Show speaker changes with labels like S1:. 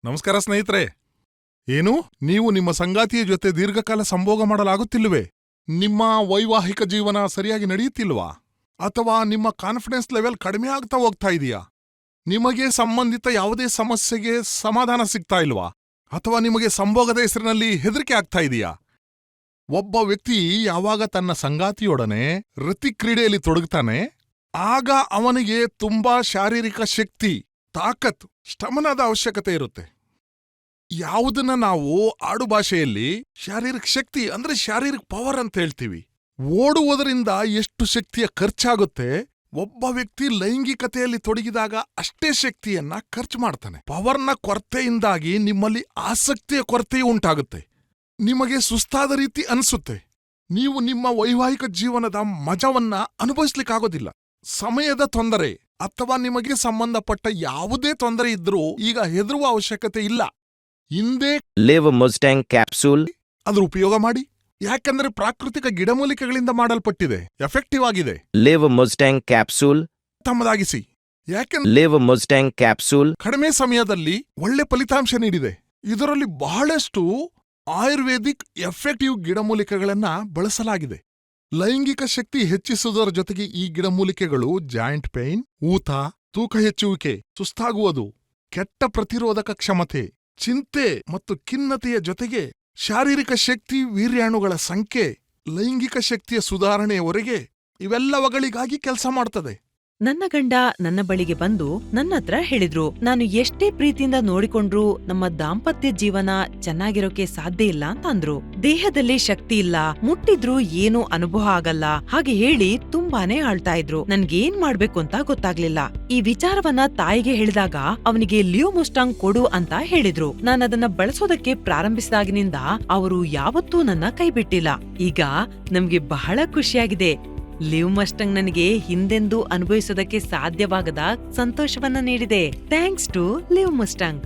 S1: ನಮಸ್ಕಾರ ಸ್ನೇಹಿತರೆ. ಏನು, ನೀವು ನಿಮ್ಮ ಸಂಗಾತಿಯ ಜೊತೆ ದೀರ್ಘಕಾಲ ಸಂಭೋಗ ಮಾಡಲಾಗುತ್ತಿಲ್ಲವೇ? ನಿಮ್ಮ ವೈವಾಹಿಕ ಜೀವನ ಸರಿಯಾಗಿ ನಡೆಯುತ್ತಿಲ್ವಾ? ಅಥವಾ ನಿಮ್ಮ ಕಾನ್ಫಿಡೆನ್ಸ್ ಲೆವೆಲ್ ಕಡಿಮೆ ಆಗ್ತಾ ಹೋಗ್ತಾ ಇದೆಯಾ? ನಿಮಗೆ ಸಂಬಂಧಿತ ಯಾವುದೇ ಸಮಸ್ಯೆಗೆ ಸಮಾಧಾನ ಸಿಗ್ತಾ ಇಲ್ವಾ? ಅಥವಾ ನಿಮಗೆ ಸಂಭೋಗದ ಹೆಸರಿನಲ್ಲಿ ಹೆದರಿಕೆ ಆಗ್ತಾ ಇದೆಯಾ? ಒಬ್ಬ ವ್ಯಕ್ತಿ ಯಾವಾಗ ತನ್ನ ಸಂಗಾತಿಯೊಡನೆ ರತಿ ಕ್ರೀಡೆಯಲ್ಲಿ ತೊಡಗುತ್ತಾನೆ, ಆಗ ಅವನಿಗೆ ತುಂಬಾ ಶಾರೀರಿಕ ಶಕ್ತಿ, ತಾಕತ್, ಸ್ಟಮನದ ಅವಶ್ಯಕತೆ ಇರುತ್ತೆ. ಯಾವುದನ್ನ ನಾವು ಆಡುಭಾಷೆಯಲ್ಲಿ ಶಾರೀರಿಕ ಶಕ್ತಿ ಅಂದ್ರೆ ಶಾರೀರಿಕ ಪವರ್ ಅಂತ ಹೇಳ್ತೀವಿ. ಓಡುವುದರಿಂದ ಎಷ್ಟು ಶಕ್ತಿಯ ಖರ್ಚಾಗುತ್ತೆ, ಒಬ್ಬ ವ್ಯಕ್ತಿ ಲೈಂಗಿಕತೆಯಲ್ಲಿ ತೊಡಗಿದಾಗ ಅಷ್ಟೇ ಶಕ್ತಿಯನ್ನ ಖರ್ಚು ಮಾಡ್ತಾನೆ. ಪವರ್ನ ಕೊರತೆಯಿಂದಾಗಿ ನಿಮ್ಮಲ್ಲಿ ಆಸಕ್ತಿಯ ಕೊರತೆಯೂ ಉಂಟಾಗುತ್ತೆ. ನಿಮಗೆ ಸುಸ್ತಾದ ರೀತಿ ಅನ್ಸುತ್ತೆ. ನೀವು ನಿಮ್ಮ ವೈವಾಹಿಕ ಜೀವನದ ಮಜವನ್ನ ಅನುಭವಿಸ್ಲಿಕ್ಕಾಗೋದಿಲ್ಲ. ಸಮಯದ ತೊಂದರೆ ಅಥವಾ ನಿಮಗೆ ಸಂಬಂಧಪಟ್ಟ ಯಾವುದೇ ತೊಂದರೆ ಇದ್ರೂ ಈಗ ಹೆದರುವ ಅವಶ್ಯಕತೆ ಇಲ್ಲ. ಹಿಂದೆ
S2: ಲಿವ್ ಮುಸ್ಟ್ಯಾಂಗ್ ಕ್ಯಾಪ್ಸೂಲ್
S1: ಅದ್ರ ಉಪಯೋಗ ಮಾಡಿ. ಯಾಕಂದ್ರೆ ಪ್ರಾಕೃತಿಕ ಗಿಡಮೂಲಿಕೆಗಳಿಂದ ಮಾಡಲ್ಪಟ್ಟಿದೆ, ಎಫೆಕ್ಟಿವ್ ಆಗಿದೆ.
S2: ಲಿವ್ ಮುಸ್ಟ್ಯಾಂಗ್ ಕ್ಯಾಪ್ಸೂಲ್
S1: ತಮ್ಮದಾಗಿಸಿ. ಯಾಕೆಂದ್ರೆ
S2: ಲಿವ್ ಮುಸ್ಟ್ಯಾಂಗ್ ಕ್ಯಾಪ್ಸೂಲ್
S1: ಕಡಿಮೆ ಸಮಯದಲ್ಲಿ ಒಳ್ಳೆ ಫಲಿತಾಂಶ ನೀಡಿದೆ. ಇದರಲ್ಲಿ ಬಹಳಷ್ಟು ಆಯುರ್ವೇದಿಕ್ ಎಫೆಕ್ಟಿವ್ ಗಿಡಮೂಲಿಕೆಗಳನ್ನ ಬಳಸಲಾಗಿದೆ. ಲೈಂಗಿಕ ಶಕ್ತಿ ಹೆಚ್ಚಿಸುವುದರ ಜೊತೆಗೆ ಈ ಗಿಡಮೂಲಿಕೆಗಳು ಜಾಯಿಂಟ್ ಪೇನ್, ಊತ, ತೂಕ ಹೆಚ್ಚುವಿಕೆ, ಸುಸ್ತಾಗುವುದು, ಕೆಟ್ಟ ಪ್ರತಿರೋಧಕ ಕ್ಷಮತೆ, ಚಿಂತೆ ಮತ್ತು ಖಿನ್ನತೆಯ ಜೊತೆಗೆ ಶಾರೀರಿಕ ಶಕ್ತಿ, ವೀರ್ಯಾಣುಗಳ ಸಂಖ್ಯೆ, ಲೈಂಗಿಕ ಶಕ್ತಿಯ ಸುಧಾರಣೆಯವರೆಗೆ ಇವೆಲ್ಲವುಗಳಿಗಾಗಿ ಕೆಲಸ ಮಾಡ್ತದೆ.
S3: ನನ್ನ ಗಂಡ ನನ್ನ ಬಳಿಗೆ ಬಂದು ನನ್ನತ್ರ ಹೇಳಿದ್ರು, ನಾನು ಎಷ್ಟೇ ಪ್ರೀತಿಯಿಂದ ನೋಡಿಕೊಂಡ್ರೂ ನಮ್ಮ ದಾಂಪತ್ಯ ಜೀವನ ಚೆನ್ನಾಗಿರೋಕೆ ಸಾಧ್ಯ ಇಲ್ಲ ಅಂತ ಅಂದ್ರು. ದೇಹದಲ್ಲಿ ಶಕ್ತಿ ಇಲ್ಲ, ಮುಟ್ಟಿದ್ರೂ ಏನೂ ಅನುಭವ ಆಗಲ್ಲ, ಹಾಗೆ ಹೇಳಿ ತುಂಬಾನೇ ಆಳ್ತಾ ಇದ್ರು. ನನ್ಗೇನ್ ಮಾಡ್ಬೇಕು ಅಂತ ಗೊತ್ತಾಗ್ಲಿಲ್ಲ. ಈ ವಿಚಾರವನ್ನ ತಾಯಿಗೆ ಹೇಳಿದಾಗ ಅವನಿಗೆ ಲಿವ್ ಮುಸ್ಟಾಂಗ್ ಕೊಡು ಅಂತ ಹೇಳಿದ್ರು. ನಾನದನ್ನ ಬಳಸೋದಕ್ಕೆ ಪ್ರಾರಂಭಿಸಿದಾಗಿನಿಂದ ಅವರು ಯಾವತ್ತೂ ನನ್ನ ಕೈ ಬಿಟ್ಟಿಲ್ಲ. ಈಗ ನಮ್ಗೆ ಬಹಳ ಖುಷಿಯಾಗಿದೆ. ಲಿವ್ ಮಸ್ಟಂಗ್ ನನಗೆ ಹಿಂದೆಂದೂ ಅನುಭವಿಸೋದಕ್ಕೆ ಸಾಧ್ಯವಾಗದ ಸಂತೋಷವನ್ನ ನೀಡಿದೆ. Thanks to Liv ಮಸ್ಟಂಗ್.